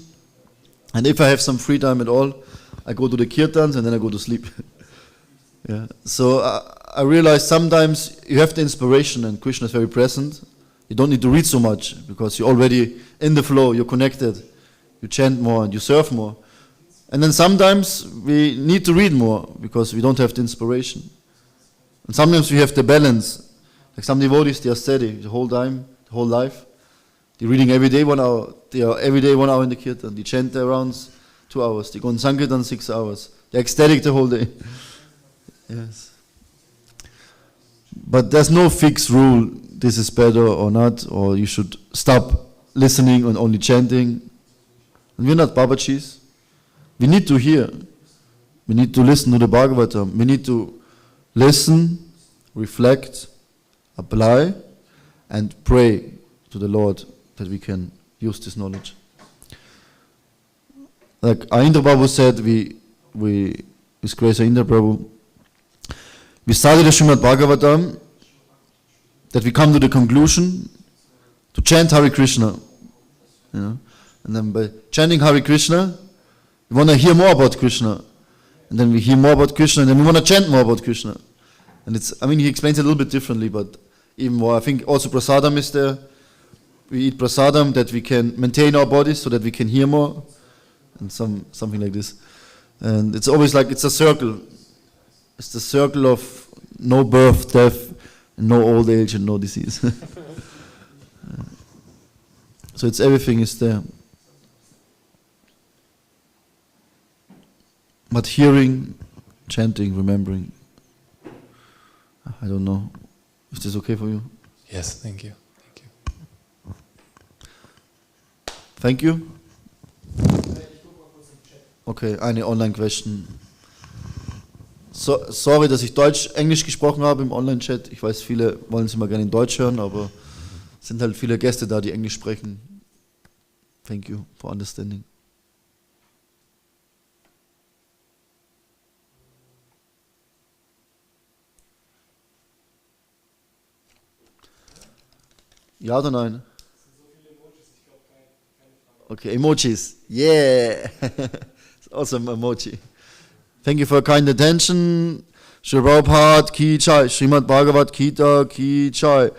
And if I have some free time at all, I go to the kirtans and then I go to sleep. Yeah. So I realize sometimes you have the inspiration and Krishna is very present. You don't need to read so much because you're already in the flow, you're connected. You chant more and you serve more. And then sometimes we need to read more because we don't have the inspiration. And sometimes we have the balance. Like some devotees, they are steady the whole time, the whole life. They're reading every day 1 hour. They are every day 1 hour in the kirtan. They chant their rounds 2 hours. They go in Sankirtan 6 hours. They're ecstatic the whole day. Yes. But there's no fixed rule, this is better or not, or you should stop listening and only chanting. And we're not Babajis. we need to hear. We need to listen to the Bhagavatam. We need to listen, reflect, apply, and pray to the Lord that we can use this knowledge. Like Aindra Prabhu said, His Grace Aindra Prabhu, we study the Srimad Bhagavatam, that we come to the conclusion to chant Hare Krishna. You know? And then by chanting Hare Krishna, we want to hear more about Krishna. And then we hear more about Krishna, and then we want to chant more about Krishna. And he explains it a little bit differently, but even more. I think also prasadam is there. We eat prasadam that we can maintain our bodies so that we can hear more. And something like this. And it's always like it's a circle. It's the circle of no birth, death, and no old age and no disease. So it's everything is there. But hearing, chanting, remembering, I don't know. Is this okay for you? Yes, thank you. Thank you. Okay, eine Online-Question. Sorry, dass ich Englisch gesprochen habe im Online-Chat. Ich weiß, viele wollen es immer gerne in Deutsch hören, aber es sind halt viele Gäste da, die Englisch sprechen. Thank you for understanding. Ja oder nein? Okay, emojis. Yeah. It's awesome emoji. Thank you for your kind attention. Shri Prabhupada Ki Jai. Srimad Bhagavad Gita Ki Jai.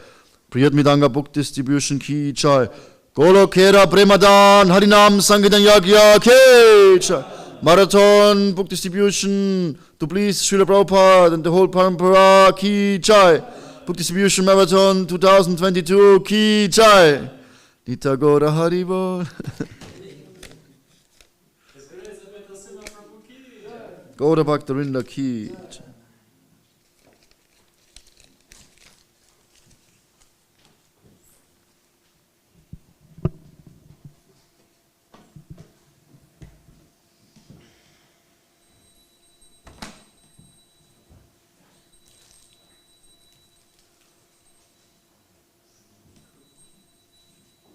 Priyat Midanga Book Distribution Ki Jai. Golokera Premadan Harinam Sangidan Yagya Ki Jai. Marathon Book Distribution to please Srila Prabhupada and the whole Parampara Ki Jai. Book Distribution Marathon 2022 Ki Jai. Nita Gora Haribol. Gora Bhaktarinda Ki Jai.